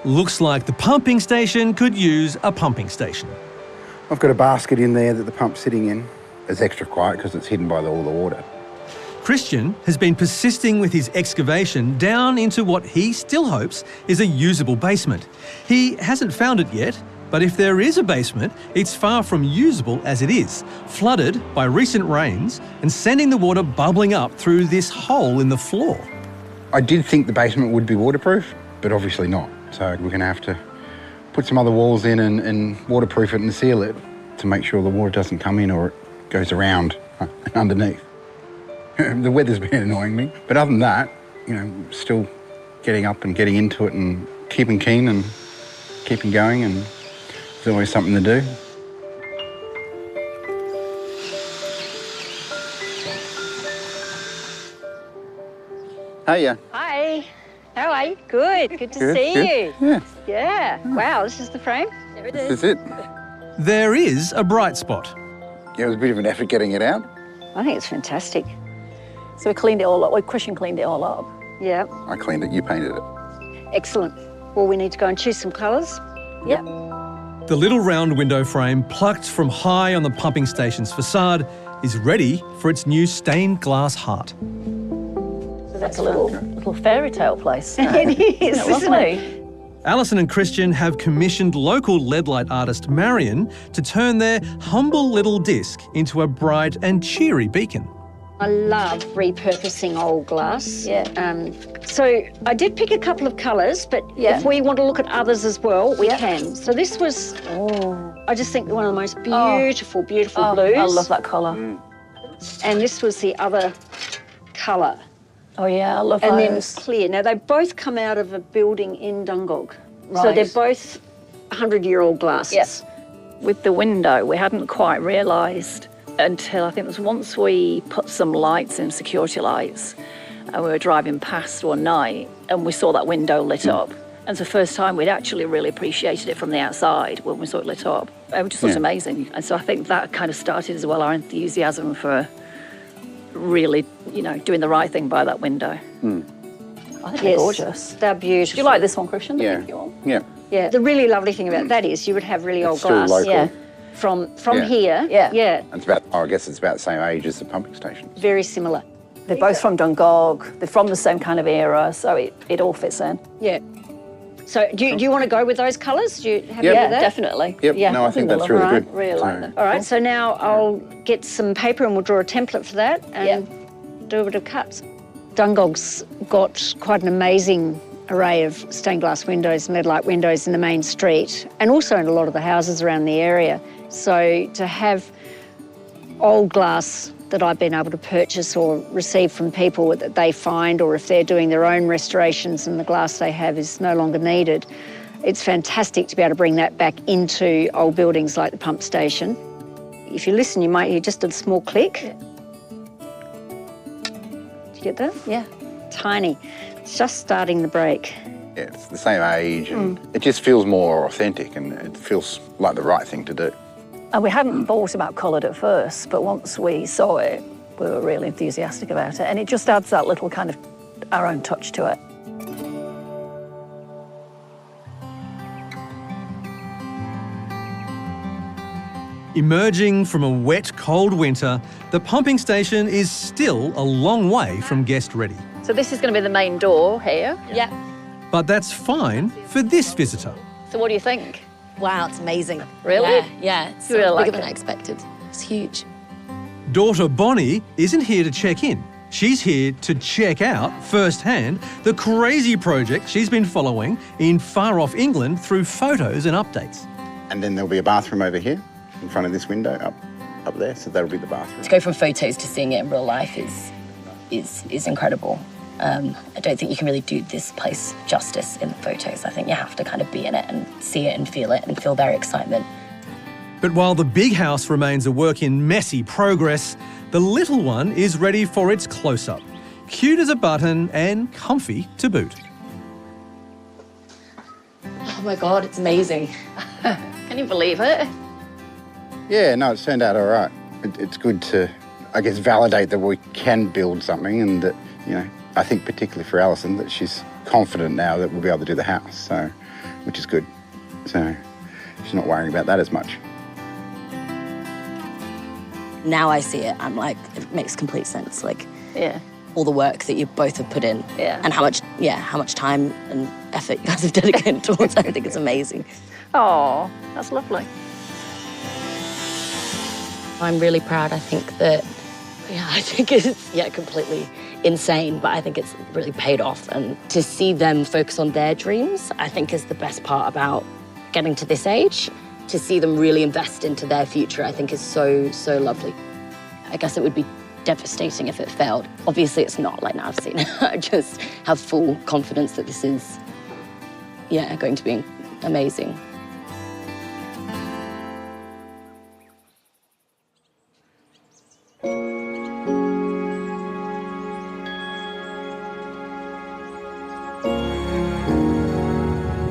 Looks like the pumping station could use a pumping station. I've got a basket in there that the pump's sitting in. It's extra quiet because it's hidden by all the water. Christian has been persisting with his excavation down into what he still hopes is a usable basement. He hasn't found it yet, but if there is a basement, it's far from usable as it is, flooded by recent rains and sending the water bubbling up through this hole in the floor. I did think the basement would be waterproof, but obviously not. So we're going to have to put some other walls in and waterproof it and seal it to make sure the water doesn't come in or it goes around underneath. The weather's been annoying me, but other than that, you know, still getting up and getting into it and keeping keen and keeping going, and there's always something to do. Hiya. Hi. How are you? Good. Good to see you. Yeah. Yeah. Wow, this is the frame. There it This is. is it. There is a bright spot. Yeah, it was a bit of an effort getting it out. I think it's fantastic. So we cleaned it all up. Christian cleaned it all up. Yeah. I cleaned it, you painted it. Excellent. Well, we need to go and choose some colours. Yep. The little round window frame, plucked from high on the pumping station's facade, is ready for its new stained glass heart. So that's a little fairy tale place. It is, Isn't it isn't lovely? it? Alison and Christian have commissioned local LED light artist Marion to turn their humble little disc into a bright and cheery beacon. I love repurposing old glass. Yeah. So I did pick a couple of colours, but Yeah. if we want to look at others as well, we Yeah. can. So this was, I just think one of the most beautiful, beautiful Oh, blues. I love that colour. And this was the other colour. Oh yeah, I love And those. then clear. Now, they both come out of a building in Dungog. So Right. they're both 100-year-old glasses. Yes. With the window, we hadn't quite realised until I think it was once we put some lights in, security lights, and we were driving past one night and we saw that window lit up. And it's the first time we'd actually really appreciated it from the outside when we saw it lit up. It just looked amazing. And so I think that kind of started as well our enthusiasm for really, you know, doing the right thing by that window. I think they're gorgeous. They're beautiful. Do you like this one, Christian? The Yeah. pinky one? Yeah. Yeah. The really lovely thing about that is you would have really old It's still glass. local. Yeah. From Yeah. here. Yeah. Yeah. And it's about, I guess it's about the same age as the pumping station. Very similar. They're both from Dungog. They're from the same kind of era, so it all fits in. Yeah. So do you want to go with those colours? Do you happy Yeah, with that? definitely. Yep, Yeah. no, I think they're that's lovely. really Right. good. Really So- like them. All right, so now I'll get some paper and we'll draw a template for that and Yeah. do a bit of cuts. Dungog's got quite an amazing array of stained glass windows and lead-light windows in the main street and also in a lot of the houses around the area. So to have old glass that I've been able to purchase or receive from people that they find, or if they're doing their own restorations and the glass they have is no longer needed, it's fantastic to be able to bring that back into old buildings like the pump station. If you listen, you might hear just a small click. Did you get that? Yeah. Tiny. It's just starting to break. Yeah, it's the same age and it just feels more authentic and it feels like the right thing to do. And we hadn't thought about coloured at first, but once we saw it, we were really enthusiastic about it. And it just adds that little kind of our own touch to it. Emerging from a wet, cold winter, the pumping station is still a long way from guest ready. So this is going to be the main door here. Yeah. But that's fine for this visitor. So what do you think? Wow, it's amazing. Really? Yeah, it's You really bigger like than it? I expected. It's huge. Daughter Bonnie isn't here to check in. She's here to check out firsthand the crazy project she's been following in far-off England through photos and updates. And then there'll be a bathroom over here in front of this window up there, so that'll be the bathroom. To go from photos to seeing it in real life is incredible. I don't think you can really do this place justice in the photos. I think you have to kind of be in it and see it and feel their excitement. But while the big house remains a work in messy progress, the little one is ready for its close-up. Cute as a button and comfy to boot. Oh my God, it's amazing. Can you believe it? Yeah, no, it's turned out all right. It's good to, I guess, validate that we can build something and that, you know, I think particularly for Alison that she's confident now that we'll be able to do the house. So which is good. So she's not worrying about that as much. Now I see it, I'm like, it makes complete sense. Like, Yeah. all the work that you both have put in, Yeah. and how much time and effort you guys have dedicated towards it. I think it's amazing. Oh, that's lovely. I'm really proud. I think that, I think it's, completely insane, but I think it's really paid off. And to see them focus on their dreams, I think is the best part about getting to this age. To see them really invest into their future, I think is so, so lovely. I guess it would be devastating if it failed. Obviously, it's not. Like, now I've seen it. I just have full confidence that this is, going to be amazing.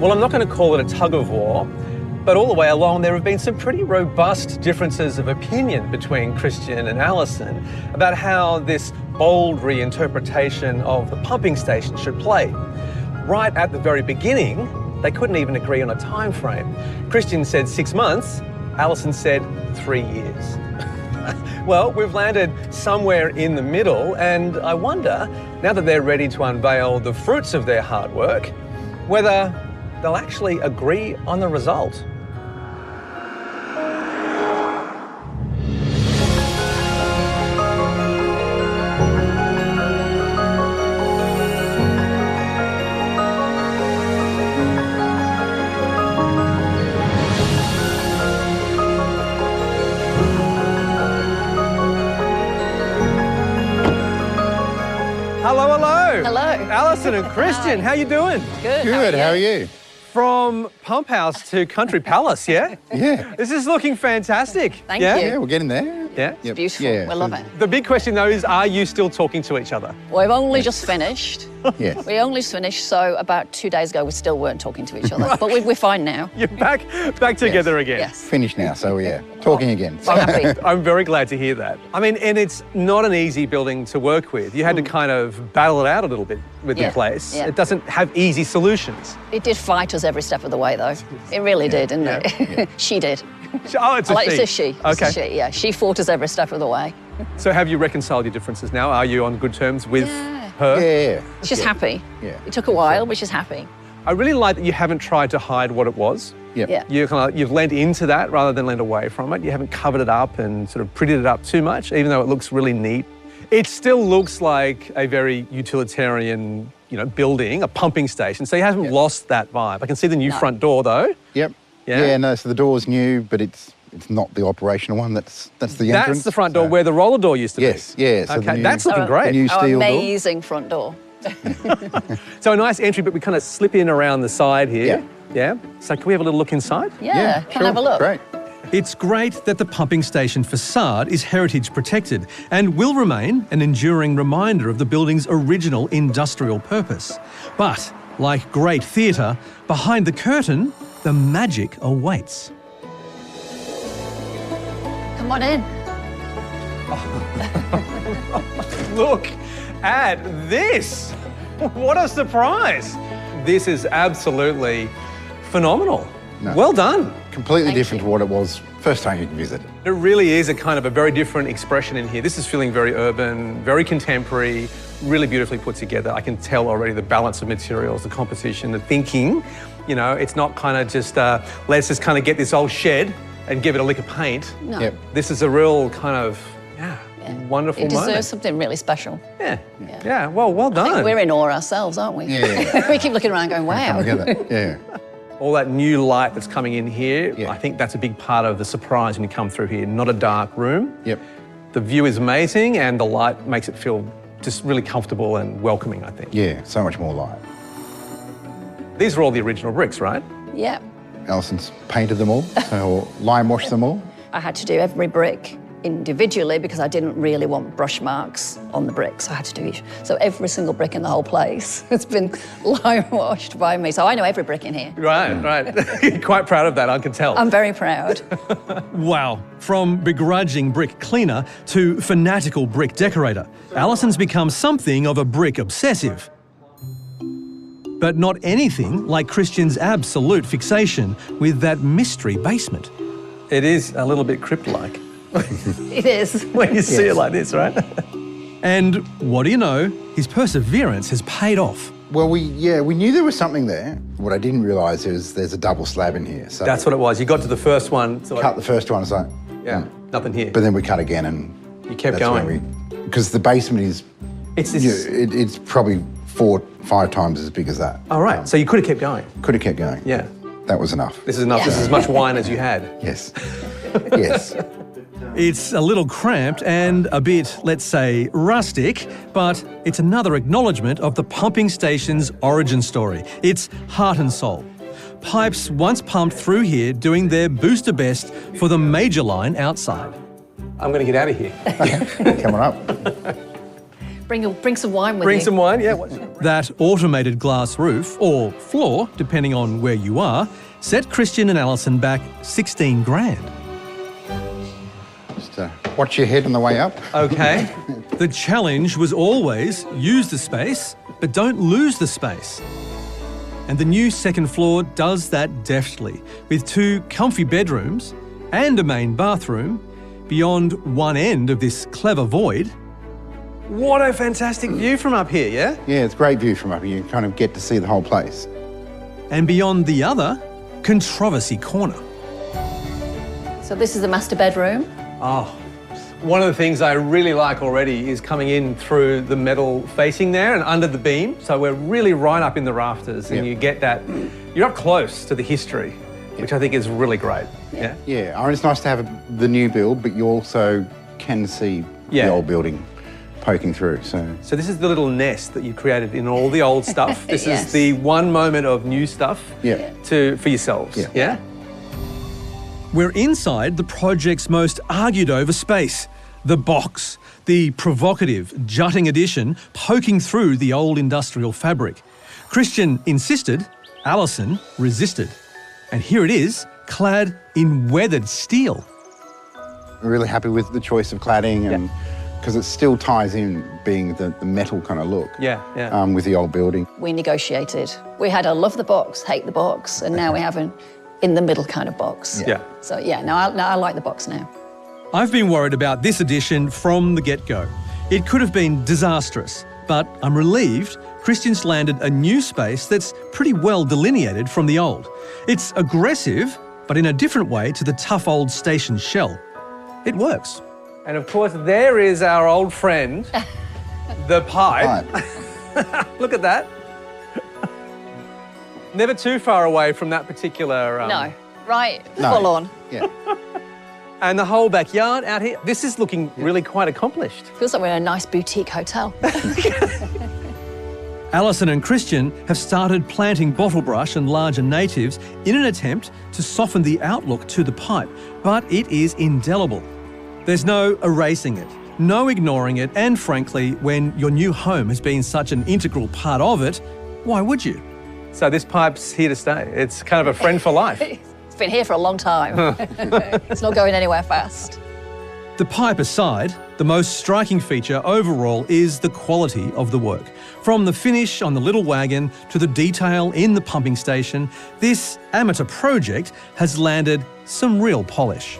Well, I'm not going to call it a tug of war, but all the way along there have been some pretty robust differences of opinion between Christian and Alison about how this bold reinterpretation of the pumping station should play. Right at the very beginning, they couldn't even agree on a time frame. Christian said 6 months, Alison said 3 years. Well, we've landed somewhere in the middle, and I wonder, now that they're ready to unveil the fruits of their hard work, whether they'll actually agree on the result. Hello, hello. Hello. Alison and Christian, how you doing? Good. Good, how are you? From pump house to country palace, yeah? Yeah. This is looking fantastic. Thank yeah? you. Yeah, we're getting there. Yeah? It's beautiful. Yeah, we love it. The big question though is, are you still talking to each other? We've only just finished. Yes. We only just finished, so about 2 days ago we still weren't talking to each other. But we're fine now. You're back together again. Yes. Finished now, so yeah, talking again. So happy. I'm very glad to hear that. I mean, and it's not an easy building to work with. You had to kind of battle it out a little bit with the Yeah, place. yeah. It doesn't have easy solutions. It did fight us every step of the way, though. It really did, didn't it? She did. Oh, it's a she. It's a she. Okay. It's a she, yeah. She fought us every step of the way. So have you reconciled your differences now? Are you on good terms with Yeah. her? Yeah. She's happy. Yeah. It took a while, but she's happy. I really like that you haven't tried to hide what it was. Yep. Yeah. You've lent into that rather than lent away from it. You haven't covered it up and sort of prettied it up too much, even though it looks really neat. It still looks like a very utilitarian, building, a pumping station. So you haven't lost that vibe. I can see the new front door though. Yep. Yeah? Yeah, no, so the door's new, but it's not the operational one. That's the entrance. That's the front door so- where the roller door used to Yes, be. yeah. So Okay, the new, that's looking the great. new Our steel door. amazing front door. So a nice entry, but we kind of slip in around the side here. Yeah. So can we have a little look inside? Yeah, come have a look. Great. It's great that the pumping station facade is heritage protected and will remain an enduring reminder of the building's original industrial purpose. But, like great theatre, behind the curtain, the magic awaits. Come on in. Look at this. What a surprise. This is absolutely phenomenal. No. Well done. Completely Thank different you. to what it was first time you visited. It really is a kind of a very different expression in here. This is feeling very urban, very contemporary, really beautifully put together. I can tell already the balance of materials, the composition, the thinking. It's not kind of just, let's just kind of get this old shed and give it a lick of paint. No. Yep. This is a real kind of, wonderful It deserves moment. something really special. Yeah. Well I done. think we're in awe ourselves, aren't we? Yeah. We keep looking around going, wow. Together. Yeah. All that new light that's coming in here, Yeah. I think that's a big part of the surprise when you come through here. Not a dark room. Yep. The view is amazing and the light makes it feel just really comfortable and welcoming, I think. Yeah, so much more light. These are all the original bricks, right? Yeah. Alison's painted them all, or lime washed them all. I had to do every brick individually because I didn't really want brush marks on the bricks. I had to do each. So every single brick in the whole place has been lime washed by me. So I know every brick in here. Right. Quite proud of that, I can tell. I'm very proud. Wow, from begrudging brick cleaner to fanatical brick decorator, Alison's become something of a brick obsessive. but not anything like Christian's absolute fixation with that mystery basement. It is a little bit crypt-like. It is. When you see it like this, right? And what do you know? His perseverance has paid off. Well, we knew there was something there. What I didn't realise is there's a double slab in here. So That's what it was. You got to the first one. cut the first one, it's like, Yeah, nothing here. but then we cut again and You kept that's where going. because the basement is, It's this. it's probably 4, 5 times as big as that. All right, so you could have kept going. Could have kept going. Yeah. That was enough. This is enough. This is as much wine as you had. Yes. Yes. It's a little cramped and a bit, let's say, rustic, but it's another acknowledgement of the pumping station's origin story, its heart and soul. Pipes once pumped through here doing their booster best for the major line outside. I'm going to get out of here. Come on up. Bring some wine with you. Bring some wine, yeah. That automated glass roof, or floor, depending on where you are, set Christian and Alison back 16 grand. Just watch your head on the way up. Okay. The challenge was always use the space, but don't lose the space. And the new second floor does that deftly, with 2 comfy bedrooms and a main bathroom. Beyond one end of this clever void, What a fantastic view from up here, yeah? Yeah, it's a great view from up here. You kind of get to see the whole place. and beyond the other, controversy corner. So this is the master bedroom. Oh, one of the things I really like already is coming in through the metal facing there and under the beam. So we're really right up in the rafters and you get that, you're up close to the history, which I think is really great. Yeah. Yeah, I mean, it's nice to have the new build, but you also can see the old building poking through. So this is the little nest that you created in all the old stuff. This is the one moment of new stuff for yourselves. Yeah. We're inside the project's most argued over space, the box, the provocative, jutting addition poking through the old industrial fabric. Christian insisted, Alison resisted. And here it is, clad in weathered steel. we're really happy with the choice of cladding and because it still ties in being the metal kind of look with the old building. We negotiated. We had a love the box, hate the box, and now we have an in the middle kind of box. So now I like the box now. I've been worried about this addition from the get-go. It could have been disastrous, but I'm relieved Christian's landed a new space that's pretty well delineated from the old. It's aggressive, but in a different way to the tough old station shell. It works. And of course, there is our old friend, the pipe. Look at that. Never too far away from that particular... No, full on. Yeah. And the whole backyard out here, this is looking really quite accomplished. Feels like we're in a nice boutique hotel. Alison and Christian have started planting bottle brush and larger natives in an attempt to soften the outlook to the pipe, but it is indelible. There's no erasing it, no ignoring it, and frankly, when your new home has been such an integral part of it, why would you? So this pipe's here to stay. It's kind of a friend for life. It's been here for a long time. It's not going anywhere fast. The pipe aside, the most striking feature overall is the quality of the work. From the finish on the little wagon to the detail in the pumping station, this amateur project has landed some real polish.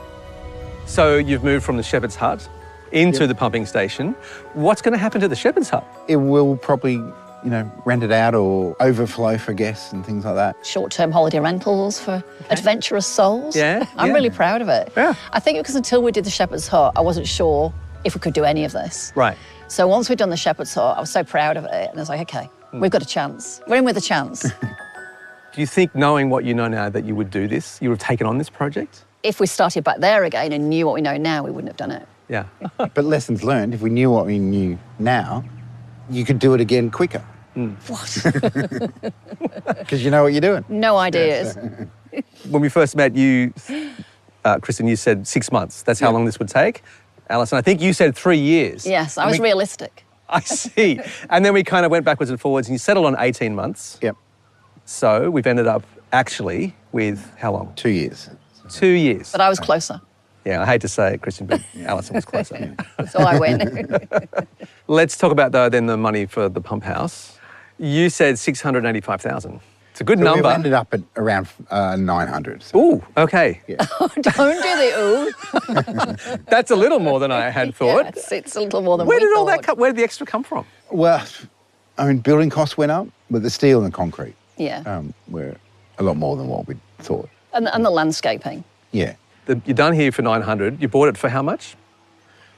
So you've moved from the shepherd's hut into the pumping station. What's going to happen to the shepherd's hut? It will probably, rent it out or overflow for guests and things like that. Short-term holiday rentals for adventurous souls. I'm really proud of it. I think because until we did the shepherd's hut, I wasn't sure if we could do any of this. Right. So once we'd done the shepherd's hut, I was so proud of it. And I was like, okay, we've got a chance. We're in with a chance. Do you think, knowing what you know now, that you would do this? You would have taken on this project? If we started back there again and knew what we know now, we wouldn't have done it. Yeah. But lessons learned, if we knew what we knew now, you could do it again quicker. What? Because you know what you're doing. No ideas. When we first met you, Kristen, you said 6 months. That's how long this would take. Alison, I think you said 3 years. Yes, I was realistic. I see. And then we kind of went backwards and forwards and you settled on 18 months. Yep. So we've ended up actually with how long? 2 years. 2 years. But I was closer. Yeah, I hate to say it, Christian, but Alison was closer. So I win. Let's talk about, though, then the money for the pump house. You said 685,000. It's a good So number. we ended up at around 900. So. Ooh, okay. Yeah. Don't do the ooh. That's a little more than I had thought. Yes, it's a little more than Where we did all that thought. come? Where did the extra come from? Well, I mean, building costs went up, but the steel and the concrete Yeah. were a lot more than what we thought. And the landscaping. Yeah. You're done here for 900. You bought it for how much?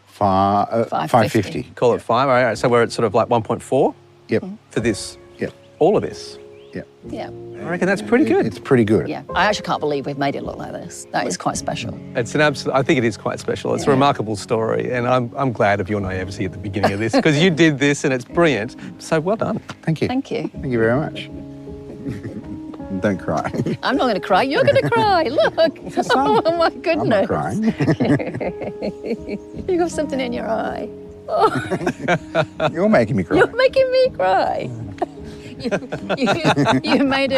550. Call it 5. All right, so we're at sort of like 1.4 Yep. for this. Yep. All of this. Yep. Yeah. I reckon that's pretty good. It's pretty good. Yeah. I actually can't believe we've made it look like this. That is quite special. It's an absolute. I think it is quite special. It's a remarkable story, and I'm glad of your naivety at the beginning of this because you did this and it's brilliant. So well done. Thank you. Thank you. Thank you very much. Don't cry. I'm not going to cry. You're going to cry. Look. Oh, my goodness. I'm not crying. You got something in your eye. You're making me cry. You're making me cry. You made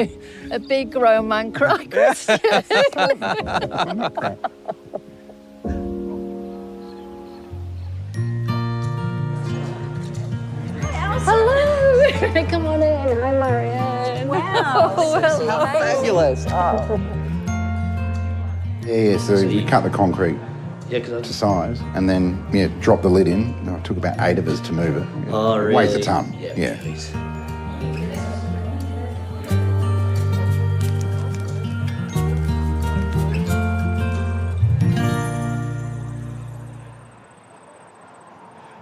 a big grown man cry, Christian. Hello. Come on in. Hi, Marianne. Wow. Oh, hello. Fabulous. Yeah, so we cut the concrete to size and then drop the lid in. It took about 8 of us to move it. Oh, really? It weighs a ton. Yeah.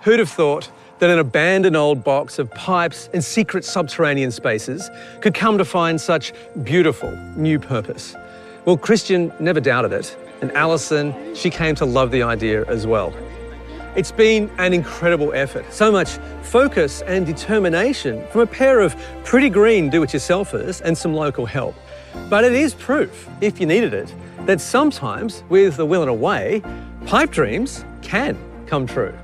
Who'd have thought that an abandoned old box of pipes and secret subterranean spaces could come to find such beautiful new purpose? Well, Christian never doubted it, and Alison, she came to love the idea as well. It's been an incredible effort, so much focus and determination from a pair of pretty green do-it-yourselfers and some local help. But it is proof, if you needed it, that sometimes with a will and a way, pipe dreams can come true.